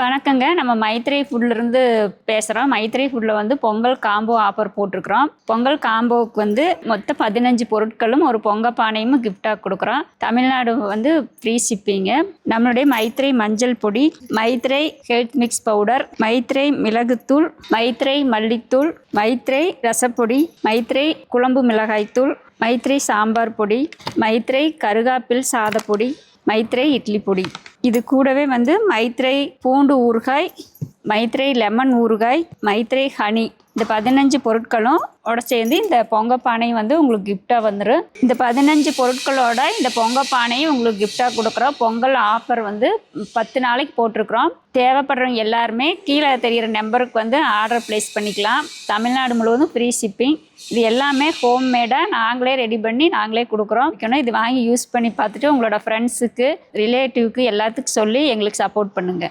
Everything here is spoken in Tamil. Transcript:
வணக்கங்க. நம்ம மைத்ரேயி ஃபுட்லேருந்து பேசுகிறோம். மைத்ரேயி ஃபுட்டில் வந்து பொங்கல் காம்போ ஆஃபர் போட்டிருக்கிறோம். பொங்கல் காம்போவுக்கு வந்து மொத்தம் 15 பொருட்களும் ஒரு பொங்க பானையும் கிஃப்டாக கொடுக்குறோம். தமிழ்நாடு வந்து ஃப்ரீ ஷிப்பிங்கு. நம்மளுடைய மைத்ரேயி மஞ்சள் பொடி, Maitreyi health mix powder, Maitreyi மிளகுத்தூள், மைத்ரேயி மல்லித்தூள், மைத்ரேயி ரசப்பொடி, மைத்ரேயி குழம்பு மிளகாய்த்தூள், மைத்ரேயி சாம்பார் பொடி, மைத்ரேயி கருகாப்பில் சாதப்பொடி, மைத்ரேயி இட்லி பொடி. இது கூடவே வந்து மைத்ரேயி பூண்டு ஊறுகாய், மைத்ரேயி லெமன் ஊறுகாய், மைத்ரேயி ஹனி, இந்த 15 பொருட்களும் சேர்ந்து இந்த பொங்க பானையும் வந்து உங்களுக்கு கிஃப்டாக வந்துடும். இந்த 15 பொருட்களோட இந்த பொங்க பானையும் உங்களுக்கு கிஃப்டாக கொடுக்குறோம். பொங்கல் ஆஃபர் வந்து 10 நாளைக்கு போட்டிருக்கிறோம். தேவைப்படுறவங்க எல்லாருமே கீழே தெரிகிற நம்பருக்கு வந்து ஆர்டர் ப்ளேஸ் பண்ணிக்கலாம். தமிழ்நாடு முழுவதும் ஃப்ரீ ஷிப்பிங். இது எல்லாமே ஹோம்மேடாக நாங்களே ரெடி பண்ணி நாங்களே கொடுக்குறோம். இது வாங்கி யூஸ் பண்ணி பார்த்துட்டு உங்களோட ஃப்ரெண்ட்ஸுக்கு, ரிலேட்டிவ்க்கு எல்லாத்துக்கும் சொல்லி எங்களுக்கு சப்போர்ட் பண்ணுங்கள்.